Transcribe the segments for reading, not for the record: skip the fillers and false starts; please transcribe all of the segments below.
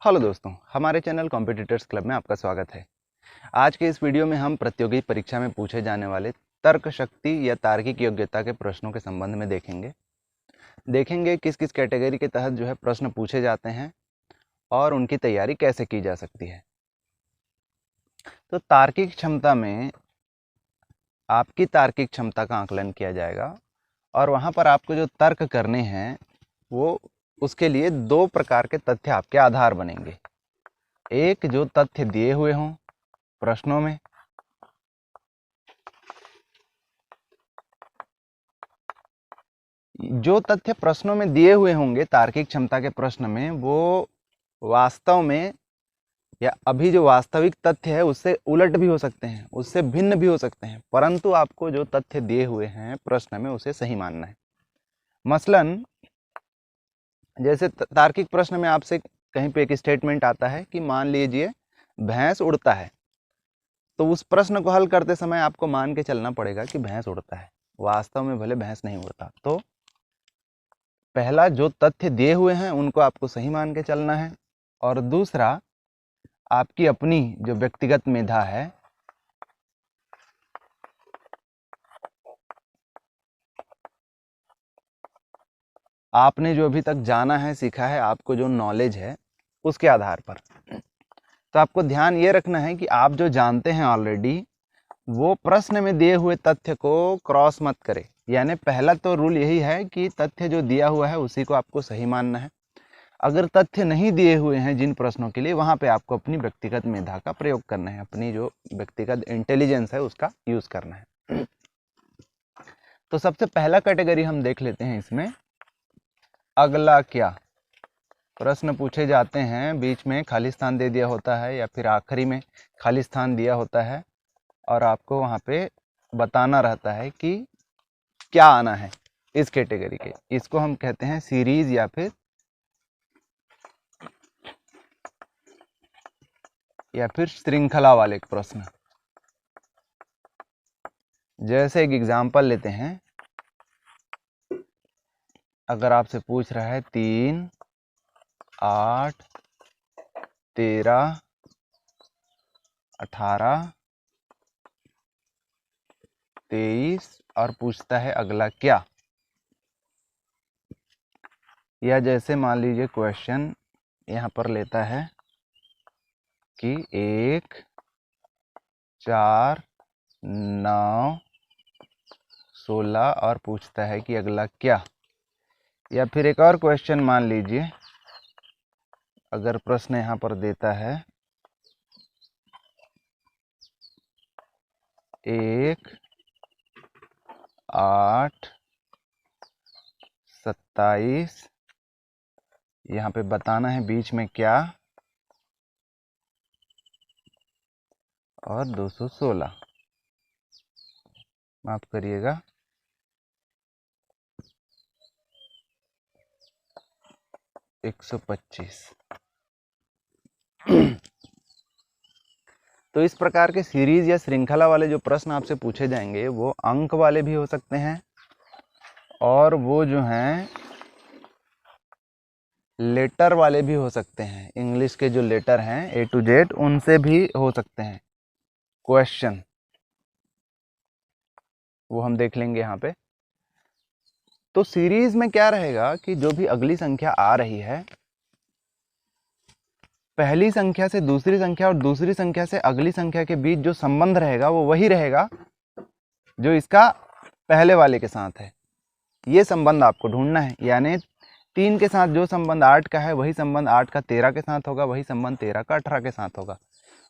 Hello दोस्तों, हमारे channel competitors club में आपका स्वागत है। आज के इस वीडियो में हम प्रतियोगी परीक्षा में पूछे जाने वाले तर्क शक्ति या तार्किक योग्यता के प्रश्नों के संबंध में देखेंगे किस किस कैटेगरी के तहत जो है प्रश्न पूछे जाते हैं और उनकी तैयारी कैसे की जा सकती है। तो तार्किक क्षमता में आपकी तार्किक क्षमता का आकलन किया जाएगा और वहाँ पर आपको जो तर्क करने हैं वो उसके लिए दो प्रकार के तथ्य आपके आधार बनेंगे। एक, जो तथ्य दिए हुए हों प्रश्नों में, जो तथ्य प्रश्नों में दिए हुए होंगे तार्किक क्षमता के प्रश्न में, वो वास्तव में या अभी जो वास्तविक तथ्य है उससे उलट भी हो सकते हैं, उससे भिन्न भी हो सकते हैं, परंतु आपको जो तथ्य दिए हुए हैं प्रश्न में उसे सही मानना है। मसलन जैसे तार्किक प्रश्न में आपसे कहीं पे एक स्टेटमेंट आता है कि मान लीजिए भैंस उड़ता है, तो उस प्रश्न को हल करते समय आपको मान के चलना पड़ेगा कि भैंस उड़ता है, वास्तव में भले भैंस नहीं उड़ता। तो पहला, जो तथ्य दिए हुए हैं उनको आपको सही मान के चलना है, और दूसरा, आपकी अपनी जो व्यक्तिगत मेधा है, आपने जो अभी तक जाना है, सीखा है, आपको जो नॉलेज है उसके आधार पर। तो आपको ध्यान ये रखना है कि आप जो जानते हैं ऑलरेडी, वो प्रश्न में दिए हुए तथ्य को क्रॉस मत करें। यानी पहला तो रूल यही है कि तथ्य जो दिया हुआ है उसी को आपको सही मानना है। अगर तथ्य नहीं दिए हुए हैं जिन प्रश्नों के लिए, वहाँ पे आपको अपनी व्यक्तिगत मेधा का प्रयोग करना है, अपनी जो व्यक्तिगत इंटेलिजेंस है उसका यूज़ करना है। तो सबसे पहला कैटेगरी हम देख लेते हैं इसमें, अगला क्या। प्रश्न पूछे जाते हैं, बीच में खाली स्थान दे दिया होता है या फिर आखिरी में खाली स्थान दिया होता है और आपको वहाँ पे बताना रहता है कि क्या आना है इस कैटेगरी के। इसको हम कहते हैं सीरीज या फिर श्रृंखला वाले प्रश्न। जैसे एक एग्जांपल लेते हैं, अगर आपसे पूछ रहा है 3, 8, 13, 18, 23 और पूछता है अगला क्या। या जैसे मान लीजिए क्वेश्चन यहाँ पर लेता है कि 1, 4, 9, 16 और पूछता है कि अगला क्या। या फिर एक और क्वेश्चन मान लीजिए, अगर प्रश्न यहाँ पर देता है 1, 8, 27, यहाँ पे बताना है बीच में क्या, और 216, माफ करिएगा 125। तो इस प्रकार के सीरीज या श्रृंखला वाले जो प्रश्न आपसे पूछे जाएंगे वो अंक वाले भी हो सकते हैं, और वो जो हैं लेटर वाले भी हो सकते हैं। इंग्लिश के जो लेटर हैं A to Z, उनसे भी हो सकते हैं क्वेश्चन, वो हम देख लेंगे यहाँ पे। तो सीरीज में क्या रहेगा कि जो भी अगली संख्या आ रही है, पहली संख्या से दूसरी संख्या और दूसरी संख्या से अगली संख्या के बीच जो संबंध रहेगा वो वही रहेगा जो इसका पहले वाले के साथ है। ये संबंध आपको ढूंढना है। यानी 3 के साथ जो संबंध 8 का है, वही संबंध 8 का 13 के साथ होगा, वही संबंध 13 का 18 के साथ होगा।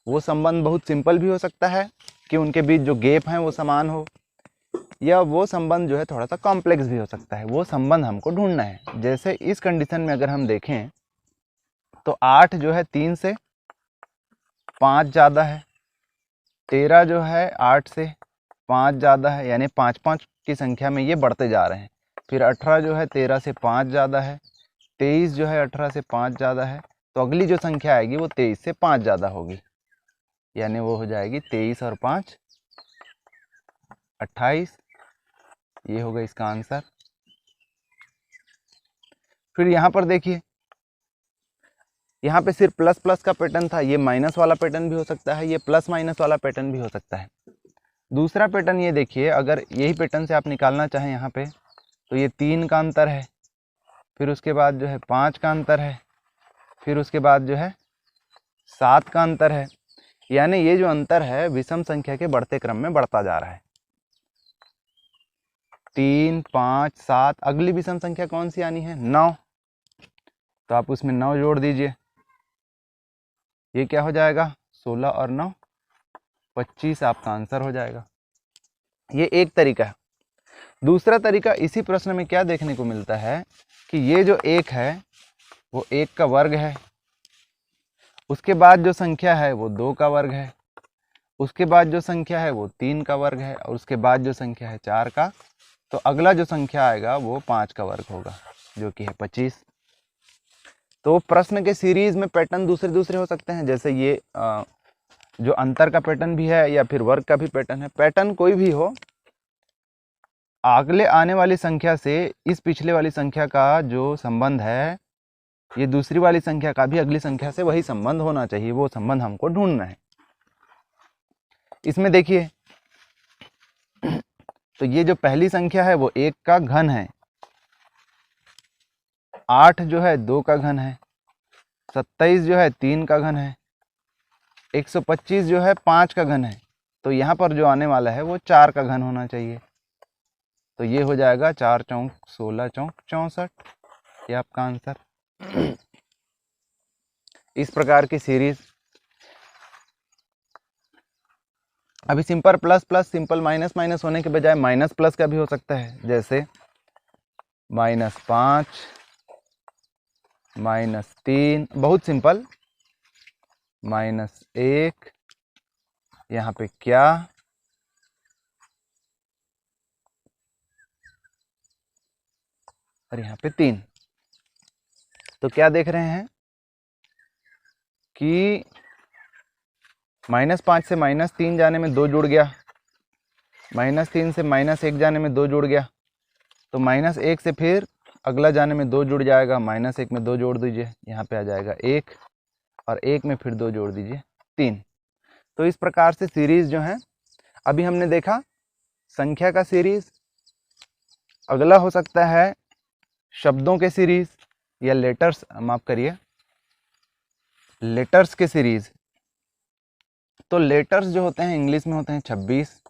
वो संबंध बहुत सिंपल भी हो सकता है कि उनके बीच जो गैप हैं वो समान हो, या वो संबंध जो है थोड़ा सा कॉम्प्लेक्स भी हो सकता है। वो संबंध हमको ढूंढना है। जैसे इस कंडीशन में अगर हम देखें तो 8 जो है 3 से 5 ज़्यादा है, 13 जो है 8 से 5 ज़्यादा है, यानी 5 5 की संख्या में ये बढ़ते जा रहे हैं। फिर 18 जो है 13 से 5 ज़्यादा है, 23 जो है 18 से 5 ज़्यादा है, तो अगली जो संख्या आएगी वो 23 से 5 ज़्यादा होगी, यानी वो हो जाएगी 23 और 5 28। ये होगा इसका आंसर। फिर यहाँ पर देखिए, यहाँ पे सिर्फ प्लस प्लस का पैटर्न था, ये माइनस वाला पैटर्न भी हो सकता है, ये प्लस माइनस वाला पैटर्न भी हो सकता है। दूसरा पैटर्न ये देखिए, अगर यही पैटर्न से आप निकालना चाहें यहाँ पे, तो ये 3 का अंतर है, फिर उसके बाद जो है 5 का अंतर है, फिर उसके बाद जो है 7 का अंतर है। यानी ये जो अंतर है विषम संख्या के बढ़ते क्रम में बढ़ता जा रहा है। 3, 5, 7, अगली विषम संख्या कौन सी आनी है? 9। तो आप उसमें 9 जोड़ दीजिए, ये क्या हो जाएगा? 16 और 9 25 आपका आंसर हो जाएगा। ये एक तरीका है। दूसरा तरीका, इसी प्रश्न में क्या देखने को मिलता है कि ये जो 1 है वो 1 का वर्ग है, उसके बाद जो संख्या है वो 2 का वर्ग है, उसके बाद जो संख्या है वो 3 का वर्ग है, और उसके बाद जो संख्या है 4 का। तो अगला जो संख्या आएगा वो 5 का वर्ग होगा, जो कि है 25। तो प्रश्न के सीरीज में पैटर्न दूसरे दूसरे हो सकते हैं, जैसे ये जो अंतर का पैटर्न भी है या फिर वर्ग का भी पैटर्न है। पैटर्न कोई भी हो, अगले आने वाली संख्या से इस पिछले वाली संख्या का जो संबंध है, ये दूसरी वाली संख्या का भी अगली संख्या से वही संबंध होना चाहिए, वो संबंध हमको ढूंढना है। इसमें देखिए, तो ये जो पहली संख्या है वो 1 का घन है, 8 जो है 2 का घन है, 27 जो है 3 का घन है, 125 जो है 5 का घन है। तो यहाँ पर जो आने वाला है वो 4 का घन होना चाहिए। तो ये हो जाएगा 4 चौक 16 चौक 64, ये आपका आंसर। इस प्रकार की सीरीज। अभी simple plus plus, simple minus minus होने के बजाय माइनस प्लस का भी हो सकता है, जैसे -5 -3, बहुत सिंपल, -1, यहाँ पे क्या, और यहाँ पे 3। तो क्या देख रहे हैं कि -5 से -3 जाने में 2 जुड़ गया, -3 से -1 जाने में 2 जुड़ गया, तो -1 से फिर अगला जाने में 2 जुड़ जाएगा, -1 में 2 जोड़ दीजिए, यहाँ पे आ जाएगा 1, और 1 में फिर 2 जोड़ दीजिए 3। तो इस प्रकार से सीरीज जो है, अभी हमने देखा संख्या का सीरीज, अगला हो सकता है शब्दों के सीरीज या लेटर्स, माफ करिए, लेटर्स के सीरीज। तो लेटर्स जो होते हैं इंग्लिश में होते हैं 26,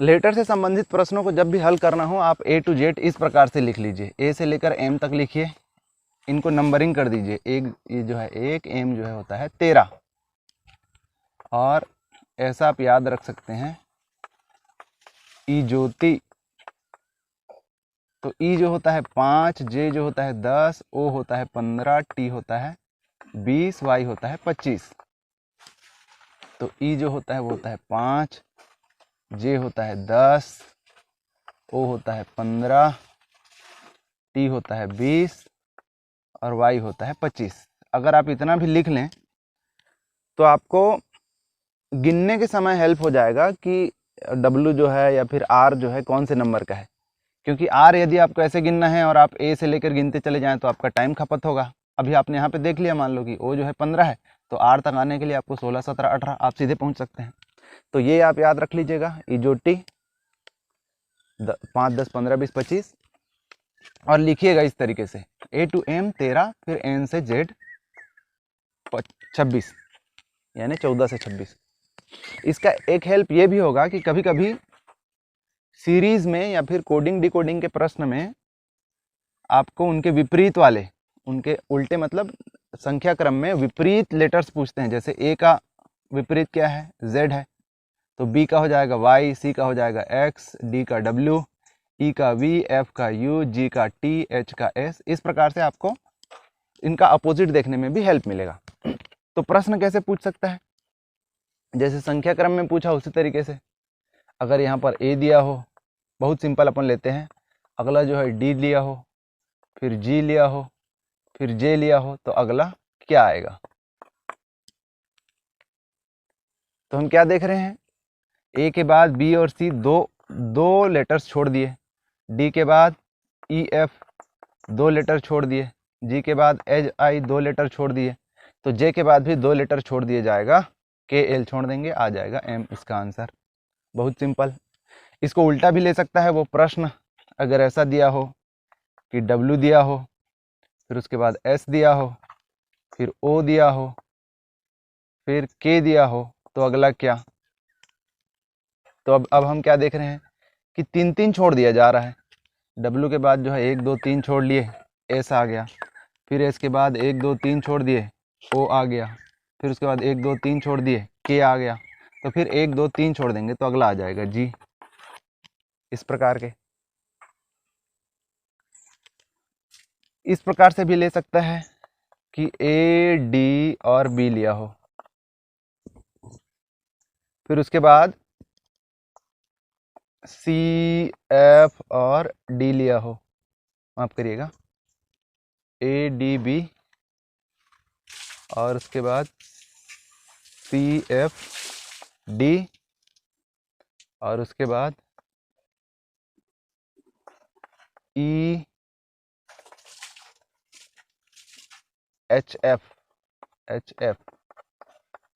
लेटर से संबंधित प्रश्नों को जब भी हल करना हो, आप A to Z इस प्रकार से लिख लीजिए, A से लेकर M तक लिखिए, इनको नंबरिंग कर दीजिए। एक ये जो है 1, M जो है होता है 13, और ऐसा आप याद रख सकते हैं ई ज्योति, तो ई जो होता है 5, J जो होता है 10, O होता है 15, T होता है 20, Y होता है 25। तो ई जो होता है वो होता है 5, J होता है 10, O होता है 15, T होता है 20, और Y होता है 25। अगर आप इतना भी लिख लें तो आपको गिनने के समय हेल्प हो जाएगा कि W जो है या फिर R जो है कौन से नंबर का है, क्योंकि R यदि आपको ऐसे गिनना है और आप A से लेकर गिनते चले जाएं तो आपका टाइम खपत होगा। अभी आपने यहाँ पे देख लिया, मान लो कि O जो है 15 है, तो R तक आने के लिए आपको 16, 17, 18 आप सीधे पहुँच सकते हैं। तो ये आप याद रख लीजिएगा, इजोटी 5, 10, 15, 20, 25, और लिखिएगा इस तरीके से A to M 13, फिर N से Z 26, यानी 14 से 26। इसका एक हेल्प ये भी होगा कि कभी कभी सीरीज में या फिर कोडिंग डिकोडिंग के प्रश्न में आपको उनके विपरीत वाले, उनके उल्टे मतलब संख्या क्रम में विपरीत लेटर्स पूछते हैं। जैसे A का विपरीत क्या है? Z है, तो B का हो जाएगा Y, C का हो जाएगा X, D का W, E का V, F का U, G का T, H का S। इस प्रकार से आपको इनका अपोजिट देखने में भी हेल्प मिलेगा। तो प्रश्न कैसे पूछ सकता है? जैसे संख्या क्रम में पूछा उसी तरीके से। अगर यहाँ पर A दिया हो, बहुत सिंपल अपन लेते हैं, अगला जो है D लिया हो, फिर जी लिया हो, फिर जे लिया हो, तो अगला क्या आएगा? तो हम क्या देख रहे हैं, ए के बाद बी और सी दो लेटर्स छोड़ दिए, डी के बाद ई एफ 2 लेटर छोड़ दिए, जी के बाद एच आई 2 लेटर छोड़ दिए, तो जे के बाद भी 2 लेटर छोड़ दिए जाएगा, के एल छोड़ देंगे, आ जाएगा एम इसका आंसर। बहुत सिंपल। इसको उल्टा भी ले सकता है वो प्रश्न, अगर ऐसा दिया हो कि डब्ल्यू दिया हो, फिर उसके बाद एस दिया हो, फिर ओ दिया हो, फिर के दिया हो, तो अगला क्या? तो अब हम क्या देख रहे हैं कि 3 छोड़ दिया जा रहा है। डब्ल्यू के बाद जो है 1 2 3 छोड़ लिए, एस आ गया, फिर एस के बाद 1 2 3 छोड़ दिए, ओ आ गया, फिर उसके बाद 1 2 3 छोड़ दिए, के आ गया, तो फिर 1 2 3 छोड़ देंगे तो अगला आ जाएगा जी। इस प्रकार के, इस प्रकार से भी ले सकता है कि ए डी और बी लिया हो, फिर उसके बाद सी एफ और डी लिया हो, माफ करिएगा, ए डी बी और उसके बाद सी एफ डी और उसके बाद ई एच एफ,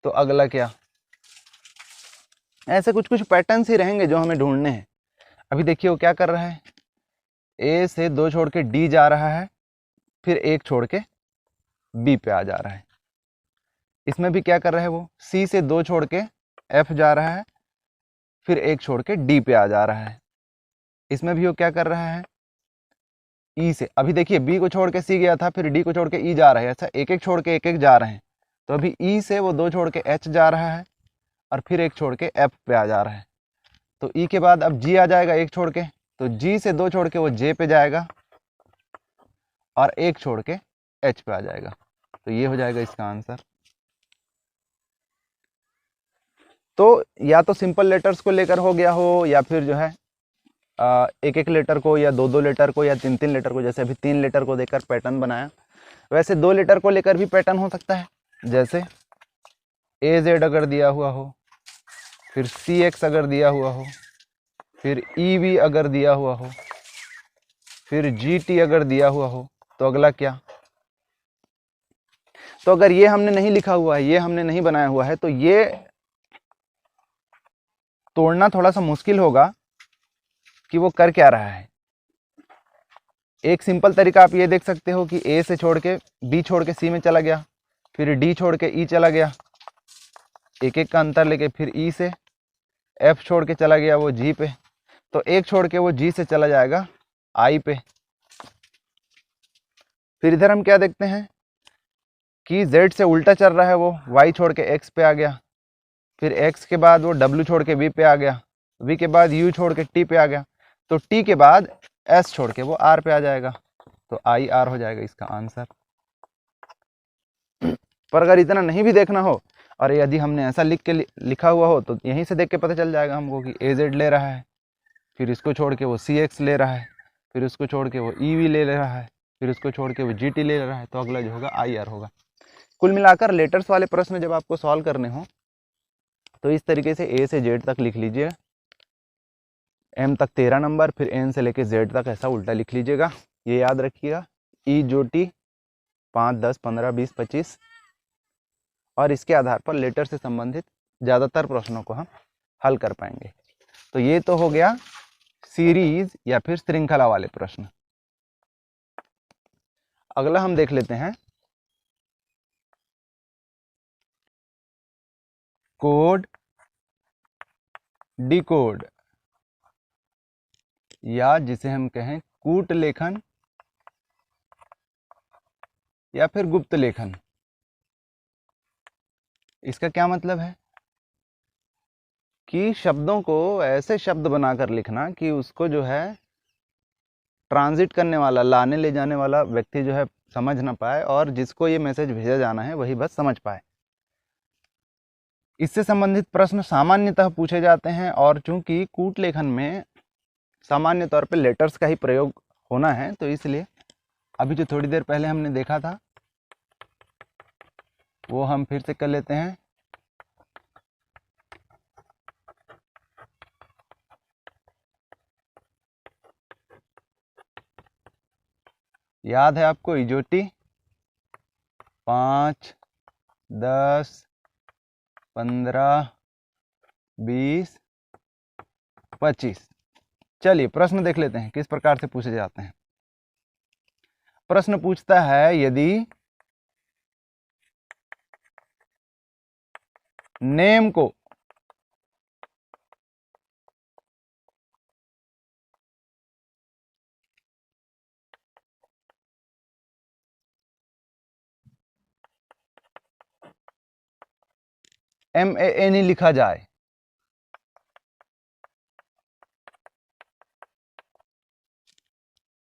तो अगला क्या? ऐसे कुछ कुछ पैटर्न्स ही रहेंगे जो हमें ढूंढने हैं। अभी देखिए वो क्या कर रहा है, ए से 2 छोड़ के डी जा रहा है, फिर 1 छोड़ के बी पे आ जा रहा है। इसमें भी क्या कर रहा है वो, सी से 2 छोड़ के एफ जा रहा है, फिर 1 छोड़ के डी पे आ जा रहा है। इसमें भी वो क्या कर रहा है, ई से, अभी देखिए बी को छोड़ के सी गया था, फिर डी को छोड़ के ई जा रहा है, ऐसा एक एक छोड़ के एक एक जा रहे हैं। तो अभी ई से वो 2 छोड़ के एच जा रहा है और फिर 1 छोड़ के एफ पे आ जा रहा है। तो ई के बाद अब जी आ जाएगा 1 छोड़ के, तो जी से 2 छोड़ के वो जे पे जाएगा और 1 छोड़ के एच पे आ जाएगा। तो ये हो जाएगा इसका आंसर। तो या तो सिंपल लेटर्स को लेकर हो गया हो, या फिर जो है एक एक लेटर को, या 2 2 लेटर को, या 3 3 लेटर को। जैसे अभी 3 लेटर को देकर पैटर्न बनाया, वैसे 2 लेटर को लेकर भी पैटर्न हो सकता है। जैसे ए जेड अगर दिया हुआ हो, फिर सी एक्स अगर दिया हुआ हो, फिर ई वी अगर दिया हुआ हो, फिर जी टी अगर दिया हुआ हो, तो अगला क्या? तो अगर ये हमने नहीं लिखा हुआ है, ये हमने नहीं बनाया हुआ है, तो ये तोड़ना थोड़ा सा मुश्किल होगा कि वो कर क्या रहा है। एक सिंपल तरीका आप ये देख सकते हो कि ए से छोड़ के बी छोड़ के सी में चला गया, फिर डी छोड़ के ई चला गया, एक एक का अंतर लेके, फिर ई से एफ छोड़ के चला गया वो जी पे, तो 1 छोड़ के वो जी से चला जाएगा आई पे। फिर इधर हम क्या देखते हैं कि जेड से उल्टा चल रहा है, वो वाई छोड़ के एक्स पे आ गया, फिर एक्स के बाद वो डब्ल्यू छोड़ के वी पे आ गया, वी के बाद यू छोड़ के टी पे आ गया, तो टी के बाद एस छोड़ के वो आर पे आ जाएगा, तो आई आर हो जाएगा इसका आंसर। पर अगर इतना नहीं भी देखना हो, और यदि हमने ऐसा लिख के लिखा हुआ हो, तो यहीं से देख के पता चल जाएगा हमको कि ए जेड ले रहा है, फिर इसको छोड़ के वो सी एक्स ले रहा है, फिर उसको छोड़ के वो ई वी ले रहा है, फिर उसको छोड़ के वो जी टी ले रहा है, तो अगला जो होगा आई आर होगा। कुल मिलाकर लेटर्स वाले प्रश्न जब आपको सॉल्व करने हो, तो इस तरीके से ए से जेड तक लिख लीजिए, एम तक 13 नंबर, फिर एन से लेके जेड तक ऐसा उल्टा लिख लीजिएगा। ये याद रखिएगा, ई जो टी 5 10 15 20 25, और इसके आधार पर लेटर से संबंधित ज़्यादातर प्रश्नों को हम हल कर पाएंगे। तो ये तो हो गया सीरीज या फिर श्रृंखला वाले प्रश्न। अगला हम देख लेते हैं कोड डिकोड, या जिसे हम कहें कूट लेखन या फिर गुप्त लेखन। इसका क्या मतलब है कि शब्दों को ऐसे शब्द बनाकर लिखना कि उसको जो है ट्रांजिट करने वाला, लाने ले जाने वाला व्यक्ति जो है समझ ना पाए, और जिसको ये मैसेज भेजा जाना है वही बस समझ पाए। इससे संबंधित प्रश्न सामान्यतः पूछे जाते हैं, और चूंकि कूट लेखन में सामान्य तौर पे लेटर्स का ही प्रयोग होना है, तो इसलिए अभी जो थोड़ी देर पहले हमने देखा था वो हम फिर से कर लेते हैं। याद है आपको इजोटी? 5, 10, 15, 20, 25। चलिए प्रश्न देख लेते हैं किस प्रकार से पूछे जाते हैं। प्रश्न पूछता है यदि नेम को MANE लिखा जाए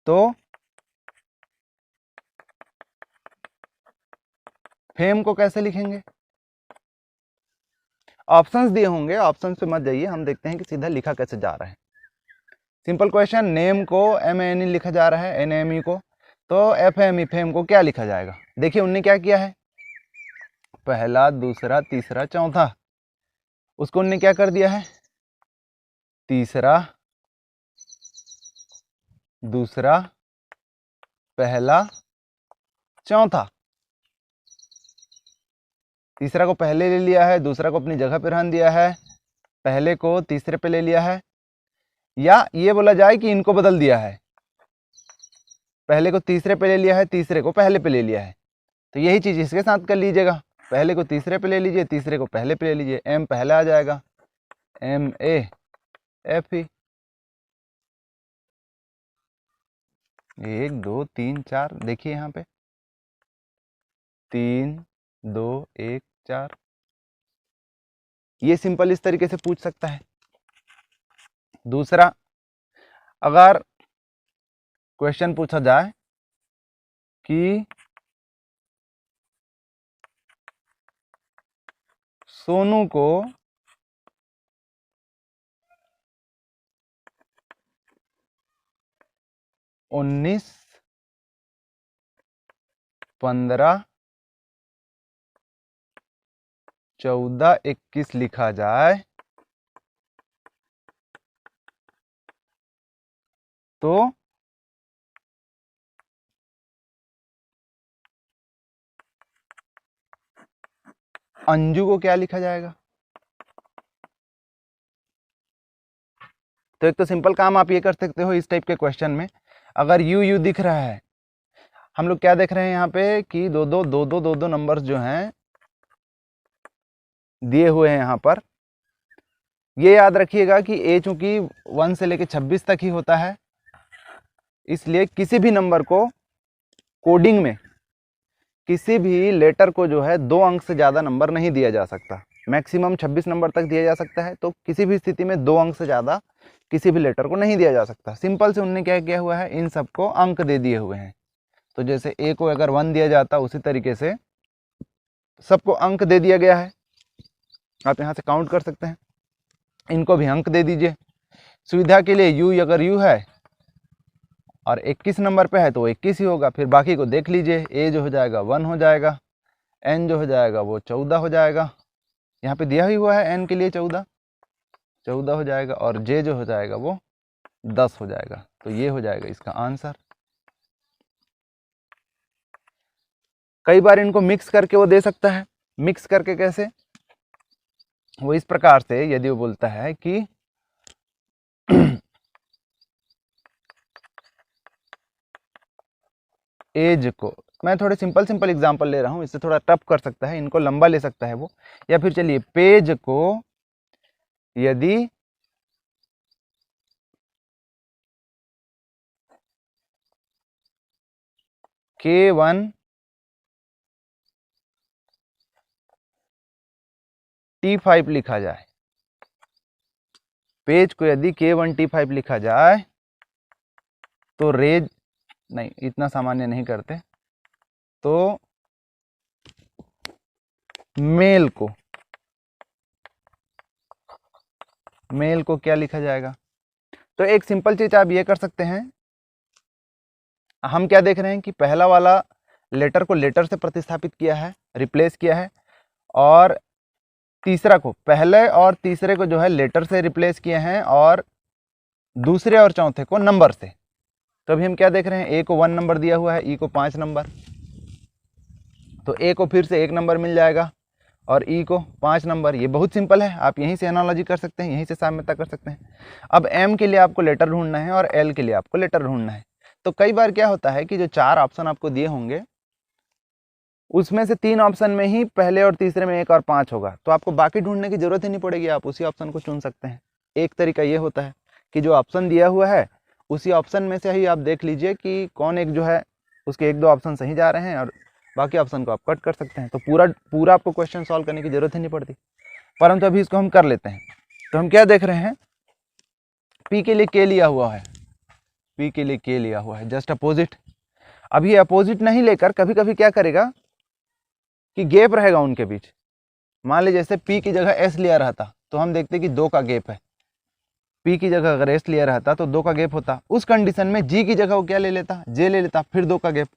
तो फेम को कैसे लिखेंगे? ऑप्शंस दिए होंगे, ऑप्शंस पे मत जाइए, हम देखते हैं कि सीधा लिखा कैसे जा रहा है। सिंपल क्वेश्चन, नेम को MANE लिखा जा रहा है, NAME को, तो FME फेम को क्या लिखा जाएगा? देखिए उनने क्या किया है, पहला, दूसरा, तीसरा, चौथा, उसको उनने क्या कर दिया है, तीसरा, दूसरा, पहला, चौथा। तीसरा को पहले ले लिया है, दूसरा को अपनी जगह पर रख दिया है, पहले को तीसरे पे ले लिया है, या ये बोला जाए कि इनको बदल दिया है, पहले को तीसरे पे ले लिया है, तीसरे को पहले पे ले लिया है। तो यही चीज इसके साथ कर लीजिएगा, पहले को तीसरे पे ले लीजिए, तीसरे को पहले पे ले लीजिए, M पहले आ जाएगा, MAFE। 1 2 3 4, देखिए यहाँ पे 3 2 1 4। ये सिंपल इस तरीके से पूछ सकता है। दूसरा, अगर क्वेश्चन पूछा जाए कि सोनू को 19, 15, 14, 21 लिखा जाए तो अंजू को क्या लिखा जाएगा? तो एक तो सिंपल काम आप ये कर सकते हो इस टाइप के क्वेश्चन में, अगर यू यू दिख रहा है, हम लोग क्या देख रहे हैं यहाँ पे कि दो नंबर्स जो हैं दिए हुए हैं यहाँ पर। ये याद रखिएगा कि ए चूंकि 1 से लेके 26 तक ही होता है, इसलिए किसी भी नंबर को कोडिंग में किसी भी लेटर को जो है 2 अंक से ज़्यादा नंबर नहीं दिया जा सकता, मैक्सिमम 26 नंबर तक दिया जा सकता है। तो किसी भी स्थिति में 2 अंक से ज़्यादा किसी भी लेटर को नहीं दिया जा सकता। सिंपल से उन्होंने क्या किया हुआ है, इन सबको अंक दे दिए हुए हैं। तो जैसे ए को अगर 1 दिया जाता, उसी तरीके से सबको अंक दे दिया गया है। आप यहाँ से काउंट कर सकते हैं, इनको भी अंक दे दीजिए। सुविधा के लिए यू अगर यू है और 21 नंबर पे है तो वो 21 ही होगा, फिर बाकी को देख लीजिए, ए जो हो जाएगा 1 हो जाएगा, एन जो हो जाएगा वो 14 हो जाएगा, यहाँ पे दिया ही हुआ है एन के लिए 14 हो जाएगा, और जे जो हो जाएगा वो 10 हो जाएगा। तो ये हो जाएगा इसका आंसर। कई बार इनको मिक्स करके वो दे सकता है। मिक्स करके कैसे? वो इस प्रकार से, यदि वो बोलता है कि एज को, मैं थोड़े सिंपल एग्जांपल ले रहा हूं, इससे थोड़ा टफ कर सकता है, इनको लंबा ले सकता है वो। या फिर चलिए, पेज को यदि K1 T5 लिखा जाए, पेज को यदि K1 T5 लिखा जाए तो रेज, नहीं इतना सामान्य नहीं करते, तो मेल को क्या लिखा जाएगा? तो एक सिंपल चीज आप ये कर सकते हैं, हम क्या देख रहे हैं कि पहला वाला लेटर को लेटर से प्रतिस्थापित किया है, रिप्लेस किया है, और तीसरा को, पहले और तीसरे को जो है लेटर से रिप्लेस किए हैं, और दूसरे और चौथे को नंबर से। तो अभी हम क्या देख रहे हैं, ए को 1 नंबर दिया हुआ है, ई को 5 नंबर, तो ए को फिर से 1 नंबर मिल जाएगा और ई को 5 नंबर। ये बहुत सिंपल है, आप यहीं से एनालॉजी कर सकते हैं, यहीं से साम्यता कर सकते हैं। अब एम के लिए आपको लेटर ढूंढना है और एल के लिए आपको लेटर ढूंढना है। तो कई बार क्या होता है कि जो 4 ऑप्शन आपको दिए होंगे उसमें से 3 ऑप्शन में ही पहले और तीसरे में 1 और 5 होगा, तो आपको बाकी ढूंढने की जरूरत ही नहीं पड़ेगी, आप उसी ऑप्शन को चुन सकते हैं। एक तरीका ये होता है कि जो ऑप्शन दिया हुआ है उसी ऑप्शन में से ही आप देख लीजिए कि कौन एक जो है उसके 1-2 ऑप्शन सही जा रहे हैं और बाकी ऑप्शन को आप कट कर सकते हैं, तो पूरा आपको क्वेश्चन सॉल्व करने की जरूरत ही नहीं पड़ती। परंतु अभी इसको हम कर लेते हैं। तो हम क्या देख रहे हैं, पी के लिए के लिया हुआ है, पी के लिए के लिया हुआ है, जस्ट अपोजिट। अब ये अपोजिट नहीं लेकर कभी कभी क्या करेगा कि गैप रहेगा उनके बीच। मान लीजिए जैसे पी की जगह एस लिया रहता तो हम देखते कि 2 का गैप है, पी की जगह अगर एस लिया रहता तो 2 का गैप होता। उस कंडीशन में जी की जगह वो क्या ले लेता, जे ले लेता, फिर 2 का गैप।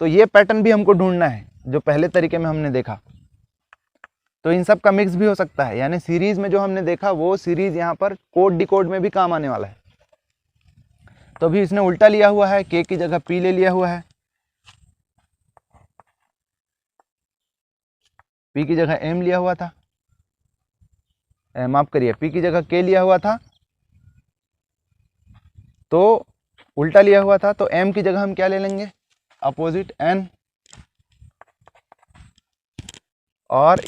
तो ये पैटर्न भी हमको ढूंढना है जो पहले तरीके में हमने देखा। तो इन सब का मिक्स भी हो सकता है, यानी सीरीज में जो हमने देखा वो सीरीज यहाँ पर कोड डिकोड में भी काम आने वाला है। तो अभी इसने उल्टा लिया हुआ है, के की जगह पी ले लिया हुआ है, पी की जगह एम लिया हुआ था, माफ करिए पी की जगह के लिया हुआ था तो उल्टा लिया हुआ था, तो एम की जगह हम क्या ले लेंगे, अपोजिट एन, और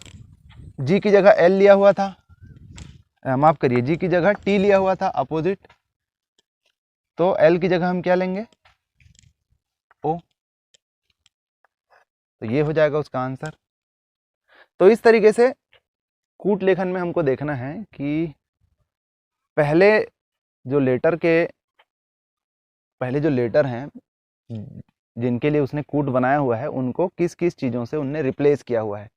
जी की जगह एल लिया हुआ था, माफ करिए जी की जगह टी लिया हुआ था अपोजिट, तो एल की जगह हम क्या लेंगे, ओ। तो ये हो जाएगा उसका आंसर। तो इस तरीके से कूट लेखन में हमको देखना है कि पहले जो लेटर हैं जिनके लिए उसने कूट बनाया हुआ है उनको किस किस चीज़ों से उनने रिप्लेस किया हुआ है,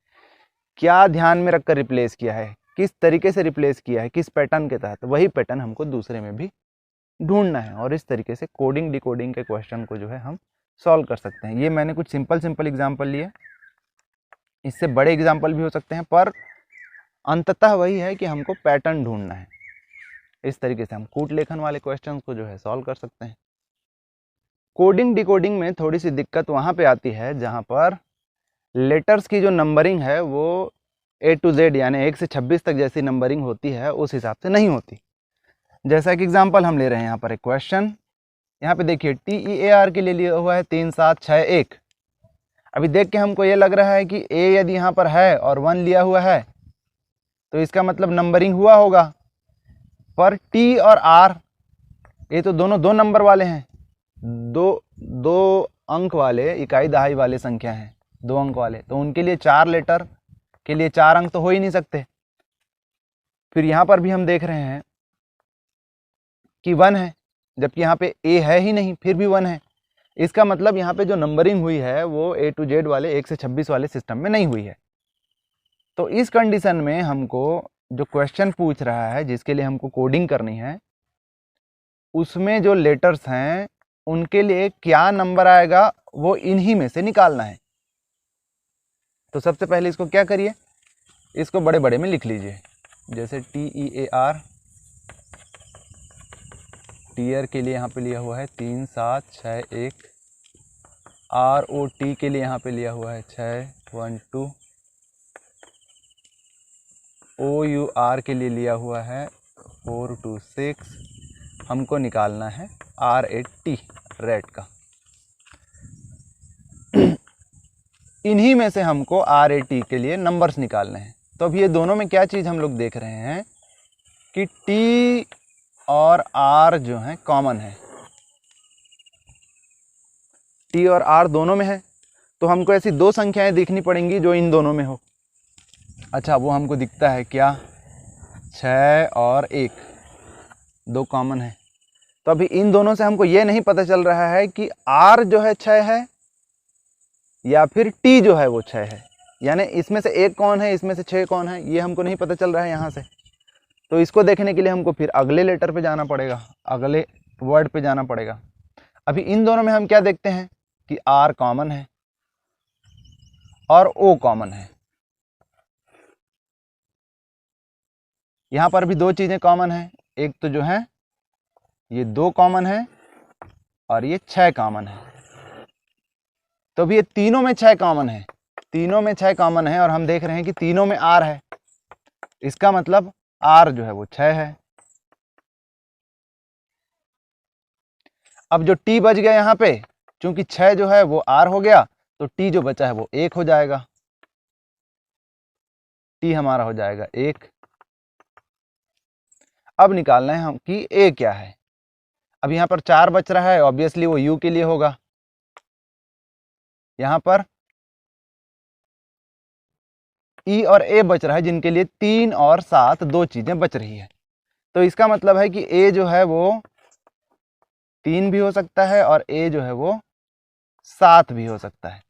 क्या ध्यान में रखकर रिप्लेस किया है, किस तरीके से रिप्लेस किया है, किस पैटर्न के तहत, वही पैटर्न हमको दूसरे में भी ढूंढना है। और इस तरीके से कोडिंग डिकोडिंग के क्वेश्चन को जो है हम सॉल्व कर सकते हैं। ये मैंने कुछ सिंपल एग्जाम्पल लिए, इससे बड़े एग्जाम्पल भी हो सकते हैं, पर अंततः वही है कि हमको पैटर्न ढूंढना है। इस तरीके से हम कूट लेखन वाले क्वेश्चंस को जो है सॉल्व कर सकते हैं। कोडिंग डिकोडिंग में थोड़ी सी दिक्कत वहाँ पे आती है जहाँ पर लेटर्स की जो नंबरिंग है वो A to Z यानी 1 से 26 तक जैसी नंबरिंग होती है उस हिसाब से नहीं होती। जैसा एक एग्जांपल हम ले रहे हैं यहाँ पर एक क्वेश्चन, यहाँ पे देखिए TEAR के लिए लिया हुआ है 3 7 6 1। अभी देख के हमको ये लग रहा है कि A यदि यहाँ पर है और 1 लिया हुआ है तो इसका मतलब नंबरिंग हुआ होगा, पर T और R ये तो दोनों 2 नंबर वाले हैं, दो अंक वाले, इकाई दहाई वाले संख्या हैं, 2 अंक वाले, तो उनके लिए 4 लेटर के लिए 4 अंक तो हो ही नहीं सकते। फिर यहाँ पर भी हम देख रहे हैं कि 1 है, जबकि यहाँ पे A है ही नहीं, फिर भी 1 है। इसका मतलब यहाँ पे जो नंबरिंग हुई है वो A to Z वाले 1 से 26 वाले सिस्टम में नहीं हुई है। तो इस कंडीशन में हमको जो क्वेश्चन पूछ रहा है जिसके लिए हमको कोडिंग करनी है उसमें जो लेटर्स हैं उनके लिए क्या नंबर आएगा वो इन्हीं में से निकालना है। तो सबसे पहले इसको क्या करिए, इसको बड़े बड़े में लिख लीजिए, जैसे TEAR, टीयर के लिए यहाँ पे लिया हुआ है 3 7 6 1, ROT के लिए यहाँ पे लिया हुआ है 6 1 2, OUR के लिए लिया हुआ है 4 2 6। हमको निकालना है RAT, रेट का। इन्हीं में से हमको RAT के लिए नंबर्स निकालने हैं। तो अब ये दोनों में क्या चीज़ हम लोग देख रहे हैं कि T और R जो है कॉमन है, T और R दोनों में है, तो हमको ऐसी 2 संख्याएं दिखनी पड़ेंगी जो इन दोनों में हो। अच्छा, वो हमको दिखता है क्या, 6 और 1, 2 कॉमन है। तो अभी इन दोनों से हमको ये नहीं पता चल रहा है कि R जो है 6 है या फिर T जो है वो 6 है, यानी इसमें से 1 कौन है, इसमें से 6 कौन है, ये हमको नहीं पता चल रहा है यहाँ से। तो इसको देखने के लिए हमको फिर अगले लेटर पे जाना पड़ेगा, अगले वर्ड पे जाना पड़ेगा। अभी इन दोनों में हम क्या देखते हैं कि R कॉमन है और O कॉमन है। यहां पर भी दो चीजें कॉमन है, एक तो जो है ये 2 कॉमन है और ये 6 कॉमन है। तो भी ये तीनों में 6 कॉमन है, तीनों में 6 कॉमन है और हम देख रहे हैं कि तीनों में R है। इसका मतलब R जो है वो 6 है। अब जो T बच गया यहाँ पे, चूंकि 6 जो है वो R हो गया, तो T जो बचा है वो 1 हो जाएगा। T हमारा हो जाएगा 1। अब निकालना है हम कि A क्या है। अब यहाँ पर 4 बच रहा है, ऑब्वियसली वो U के लिए होगा। यहाँ पर E और A बच रहा है, जिनके लिए 3 और 7 दो चीजें बच रही है। तो इसका मतलब है कि A जो है वो 3 भी हो सकता है और A जो है वो 7 भी हो सकता है।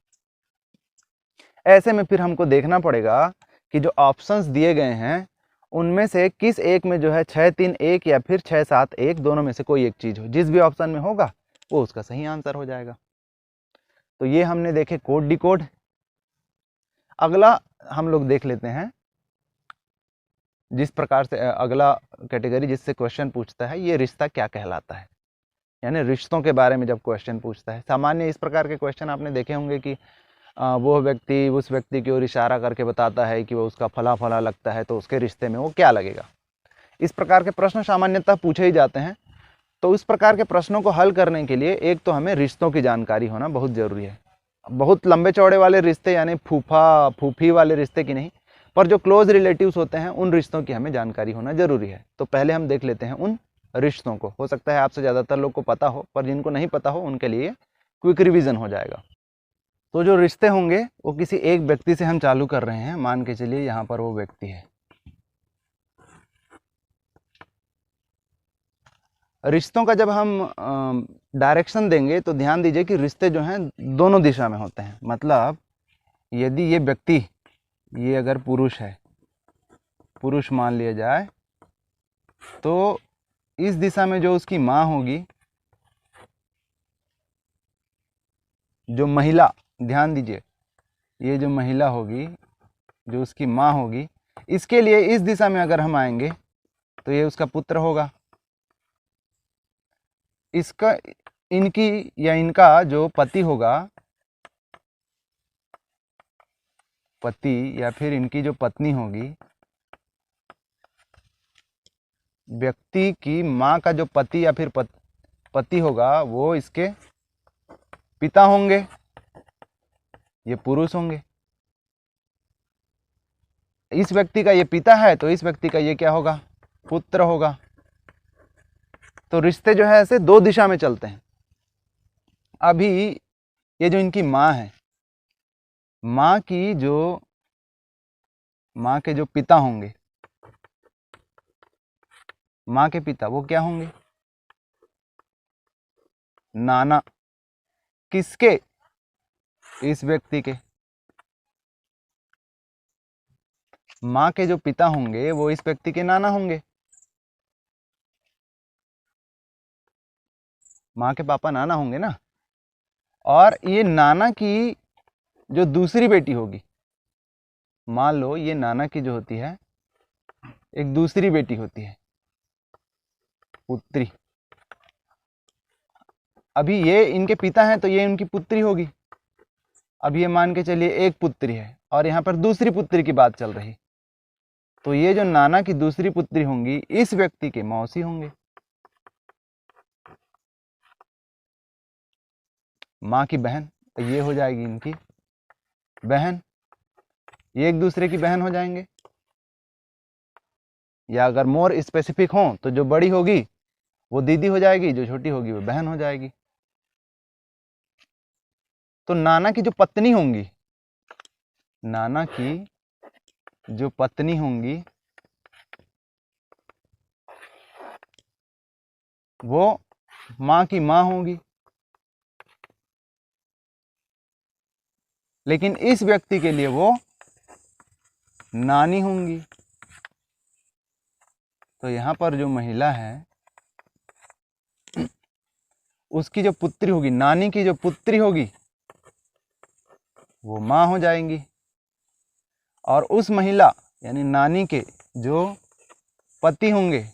ऐसे में फिर हमको देखना पड़ेगा कि जो ऑप्शंस दिए गए हैं उनमें से किस एक में जो है 6 3 1 या फिर 6 7 1, दोनों में से कोई एक चीज हो। जिस भी ऑप्शन में होगा वो उसका सही आंसर हो जाएगा। तो ये हमने देखे कोड डिकोड। अगला हम लोग देख लेते हैं जिस प्रकार से अगला कैटेगरी जिससे क्वेश्चन पूछता है, ये रिश्ता क्या कहलाता है, यानी रिश्तों के बारे में जब क्वेश्चन पूछता है। सामान्य इस प्रकार के क्वेश्चन आपने देखे होंगे कि वो व्यक्ति उस व्यक्ति की ओर इशारा करके बताता है कि वो उसका फला फला लगता है, तो उसके रिश्ते में वो क्या लगेगा। इस प्रकार के प्रश्न सामान्यतः पूछे ही जाते हैं। तो इस प्रकार के प्रश्नों को हल करने के लिए एक तो हमें रिश्तों की जानकारी होना बहुत ज़रूरी है। बहुत लंबे चौड़े वाले रिश्ते यानी फूफा फूफी वाले रिश्ते की नहीं, पर जो क्लोज रिलेटिव्स होते हैं उन रिश्तों की हमें जानकारी होना जरूरी है। तो पहले हम देख लेते हैं उन रिश्तों को। हो सकता है आपसे ज़्यादातर लोग को पता हो, पर जिनको नहीं पता हो उनके लिए क्विक रिवीजन हो जाएगा। तो जो रिश्ते होंगे वो किसी एक व्यक्ति से हम चालू कर रहे हैं। मान के चलिए यहाँ पर वो व्यक्ति है। रिश्तों का जब हम डायरेक्शन देंगे तो ध्यान दीजिए कि रिश्ते जो हैं दोनों दिशा में होते हैं। मतलब यदि ये व्यक्ति, ये अगर पुरुष है, पुरुष मान लिया जाए, तो इस दिशा में जो उसकी माँ होगी, जो महिला, ध्यान दीजिए, ये जो महिला होगी, जो उसकी माँ होगी, इसके लिए इस दिशा में अगर हम आएंगे तो ये उसका पुत्र होगा। इसका, इनकी या इनका जो पति होगा, पति या फिर इनकी जो पत्नी होगी, व्यक्ति की माँ का जो पति या फिर पति होगा वो इसके पिता होंगे, ये पुरुष होंगे। इस व्यक्ति का ये पिता है तो इस व्यक्ति का ये क्या होगा, पुत्र होगा। तो रिश्ते जो है ऐसे दो दिशा में चलते हैं। अभी ये जो इनकी माँ है, माँ की जो, माँ के जो पिता होंगे, माँ के पिता वो क्या होंगे, नाना। किसके, इस व्यक्ति के। माँ के जो पिता होंगे वो इस व्यक्ति के नाना होंगे। माँ के पापा नाना होंगे ना। और ये नाना की जो दूसरी बेटी होगी, मान लो ये नाना की जो होती है एक दूसरी बेटी होती है, पुत्री। अभी ये इनके पिता हैं तो ये इनकी पुत्री होगी। अब ये मान के चलिए एक पुत्री है और यहाँ पर दूसरी पुत्री की बात चल रही, तो ये जो नाना की दूसरी पुत्री होंगी इस व्यक्ति के मौसी होंगे। माँ की बहन, तो ये हो जाएगी इनकी बहन, ये एक दूसरे की बहन हो जाएंगे। या अगर मोर स्पेसिफिक हो तो जो बड़ी होगी वो दीदी हो जाएगी, जो छोटी होगी वो बहन हो जाएगी। तो नाना की जो पत्नी होंगी, नाना की जो पत्नी होंगी वो माँ की माँ होगी। लेकिन इस व्यक्ति के लिए वो नानी होंगी। तो यहाँ पर जो महिला है उसकी जो पुत्री होगी, नानी की जो पुत्री होगी वो माँ हो जाएंगी, और उस महिला यानी नानी के जो पति होंगे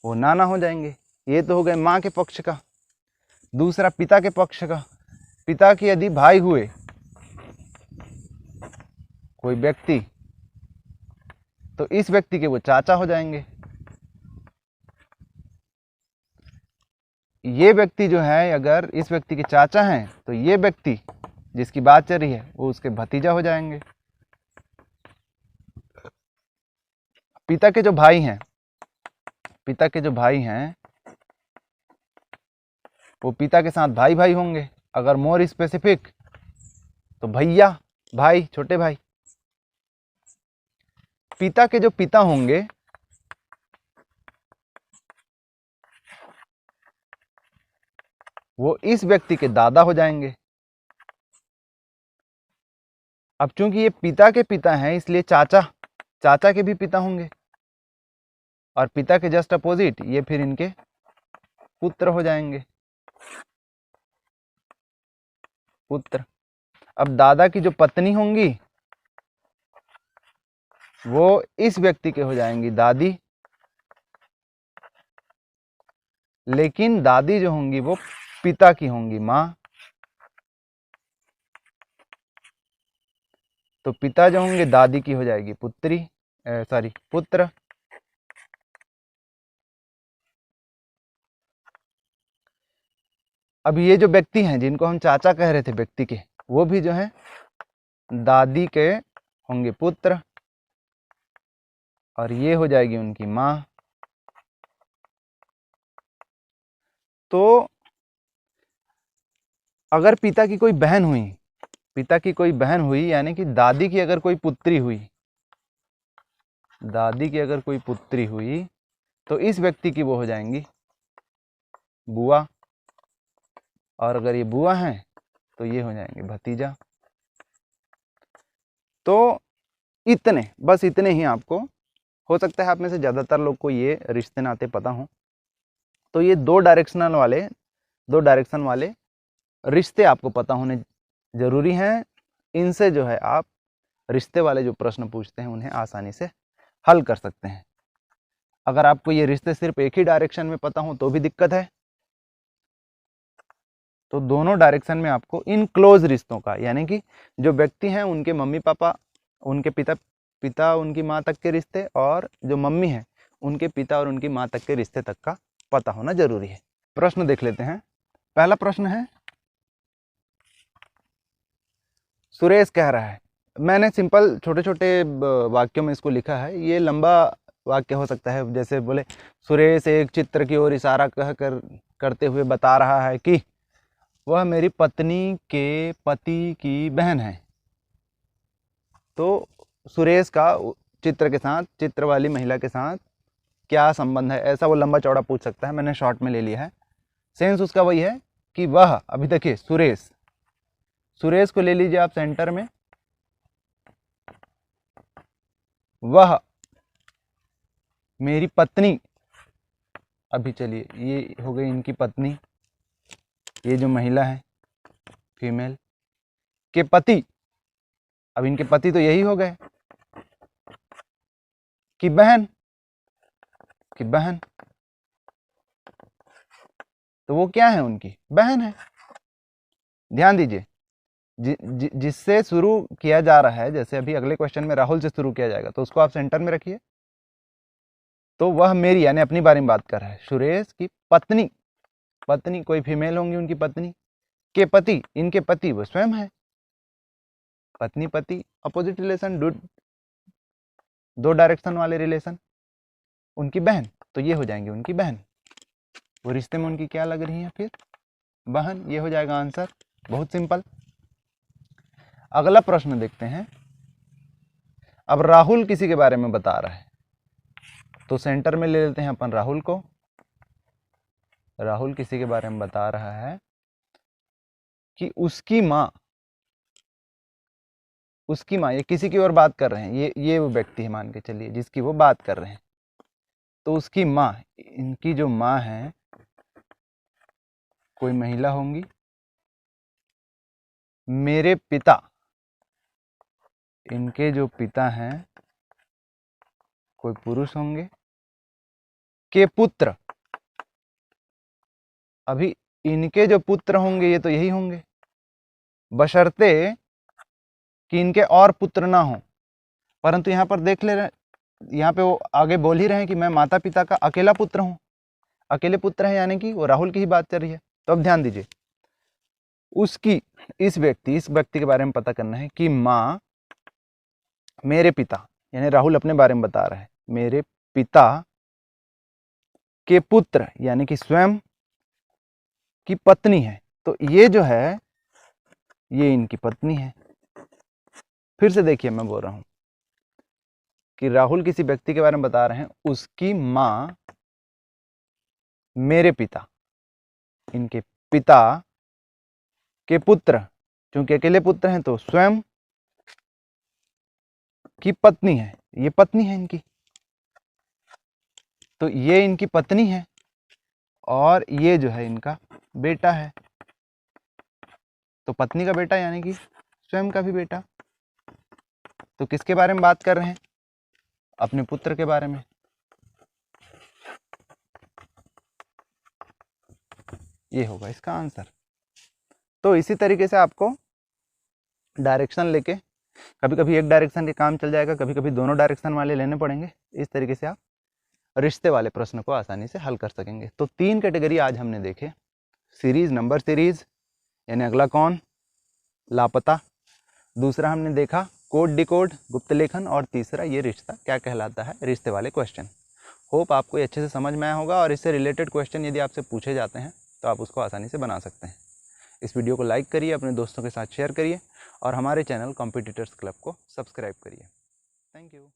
वो नाना हो जाएंगे। ये तो हो गए माँ के पक्ष का। दूसरा पिता के पक्ष का। पिता के यदि भाई हुए कोई व्यक्ति, तो इस व्यक्ति के वो चाचा हो जाएंगे। ये व्यक्ति जो है, अगर इस व्यक्ति के चाचा हैं तो ये व्यक्ति जिसकी बात चल रही है वो उसके भतीजा हो जाएंगे। पिता के जो भाई हैं, पिता के जो भाई हैं वो पिता के साथ भाई भाई होंगे। अगर मोर स्पेसिफिक तो भैया, भाई, छोटे भाई। पिता के जो पिता होंगे वो इस व्यक्ति के दादा हो जाएंगे। अब चूंकि ये पिता के पिता हैं इसलिए चाचा के भी पिता होंगे, और पिता के जस्ट अपोजिट ये फिर इनके पुत्र हो जाएंगे, पुत्र। अब दादा की जो पत्नी होंगी वो इस व्यक्ति के हो जाएंगी दादी, लेकिन दादी जो होंगी वो पिता की होंगी माँ। तो पिता जो होंगे दादी की हो जाएगी पुत्र। अब ये जो व्यक्ति हैं जिनको हम चाचा कह रहे थे व्यक्ति के, वो भी जो है दादी के होंगे पुत्र, और ये हो जाएगी उनकी माँ। तो अगर पिता की कोई बहन हुई, यानी कि दादी की अगर कोई पुत्री हुई, तो इस व्यक्ति की वो हो जाएंगी बुआ, और अगर ये बुआ हैं तो ये हो जाएंगे भतीजा। तो बस इतने ही आपको, हो सकता है आप में से ज़्यादातर लोग को ये रिश्ते नाते पता हों। तो ये दो डायरेक्शन वाले रिश्ते आपको पता होने ज़रूरी हैं। इनसे जो है आप रिश्ते वाले जो प्रश्न पूछते हैं उन्हें आसानी से हल कर सकते हैं। अगर आपको ये रिश्ते सिर्फ एक ही डायरेक्शन में पता हो तो भी दिक्कत है। तो दोनों डायरेक्शन में आपको इन क्लोज रिश्तों का, यानी कि जो व्यक्ति हैं उनके मम्मी पापा, उनके पिता उनकी माँ तक के रिश्ते, और जो मम्मी है उनके पिता और उनकी माँ तक के रिश्ते तक का पता होना जरूरी है। प्रश्न देख लेते हैं। पहला प्रश्न है, सुरेश कह रहा है, मैंने सिंपल छोटे छोटे वाक्यों में इसको लिखा है, ये लंबा वाक्य हो सकता है। जैसे बोले, सुरेश एक चित्र की ओर इशारा करते हुए बता रहा है कि वह मेरी पत्नी के पति की बहन है। तो सुरेश का चित्र के साथ, चित्र वाली महिला के साथ क्या संबंध है, ऐसा वो लंबा चौड़ा पूछ सकता है। मैंने शॉर्ट में ले लिया है। सेंस उसका वही है कि वह, अभी देखिए सुरेश को ले लीजिए आप सेंटर में, वह मेरी पत्नी, अभी चलिए ये हो गई इनकी पत्नी, ये जो महिला है फीमेल के पति, अब इनके पति तो यही हो गए, की बहन, तो वो क्या है, उनकी बहन है। ध्यान दीजिए, जिससे शुरू किया जा रहा है, जैसे अभी अगले क्वेश्चन में राहुल से शुरू किया जाएगा, तो उसको आप सेंटर में रखिए। तो वह मेरी, यानी अपनी बारे में बात कर रहा है। सुरेश की पत्नी कोई फीमेल होंगी, उनकी पत्नी के पति, इनके पति वो स्वयं है। पत्नी पति अपोजिट रिलेशन, दो डायरेक्शन वाले रिलेशन। उनकी बहन, तो ये हो जाएंगे उनकी बहन। वो रिश्ते में उनकी क्या लग रही है फिर, बहन। ये हो जाएगा आंसर, बहुत सिंपल। अगला प्रश्न देखते हैं। अब राहुल किसी के बारे में बता रहा है, तो सेंटर में ले लेते हैं अपन राहुल को। राहुल किसी के बारे में बता रहा है कि उसकी माँ, ये किसी की ओर बात कर रहे हैं, ये वो व्यक्ति है मान के चलिए जिसकी वो बात कर रहे हैं। तो उसकी माँ, इनकी जो माँ है कोई महिला होंगी, मेरे पिता, इनके जो पिता हैं कोई पुरुष होंगे, के पुत्र, अभी इनके जो पुत्र होंगे ये तो यही होंगे, बशर्ते कि इनके और पुत्र ना हो। परंतु यहाँ पर देख ले रहे, यहाँ पे वो आगे बोल ही रहे हैं कि मैं माता पिता का अकेला पुत्र हूँ, अकेले पुत्र है, यानी कि वो राहुल की ही बात चल रही है। तो अब ध्यान दीजिए, उसकी इस व्यक्ति के बारे में पता करना है कि माँ मेरे पिता, यानी राहुल अपने बारे में बता रहा है, मेरे पिता के पुत्र यानी कि स्वयं की पत्नी है। तो ये जो है ये इनकी पत्नी है। फिर से देखिए, मैं बोल रहा हूं कि राहुल किसी व्यक्ति के बारे में बता रहे हैं, उसकी माँ मेरे पिता, इनके पिता के पुत्र, क्योंकि अकेले पुत्र हैं तो स्वयं की पत्नी है, ये पत्नी है इनकी, तो ये इनकी पत्नी है और ये जो है इनका बेटा है। तो पत्नी का बेटा यानी कि स्वयं का भी बेटा। तो किसके बारे में बात कर रहे हैं? अपने पुत्र के बारे में। ये होगा इसका आंसर। तो इसी तरीके से आपको डायरेक्शन लेके, कभी कभी एक डायरेक्शन के काम चल जाएगा, कभी कभी दोनों डायरेक्शन वाले लेने पड़ेंगे। इस तरीके से आप रिश्ते वाले प्रश्न को आसानी से हल कर सकेंगे। तो 3 कैटेगरी आज हमने देखे, सीरीज, नंबर सीरीज यानी अगला कौन, लापता, दूसरा हमने देखा कोड डिकोड, गुप्त लेखन, और तीसरा ये रिश्ता क्या कहलाता है, रिश्ते वाले क्वेश्चन। होप आपको ये अच्छे से समझ में आया होगा और इससे रिलेटेड क्वेश्चन यदि आपसे पूछे जाते हैं तो आप उसको आसानी से बना सकते हैं। इस वीडियो को लाइक करिए, अपने दोस्तों के साथ शेयर करिए और हमारे चैनल कॉम्पिटिटर्स क्लब को सब्सक्राइब करिए। Thank you.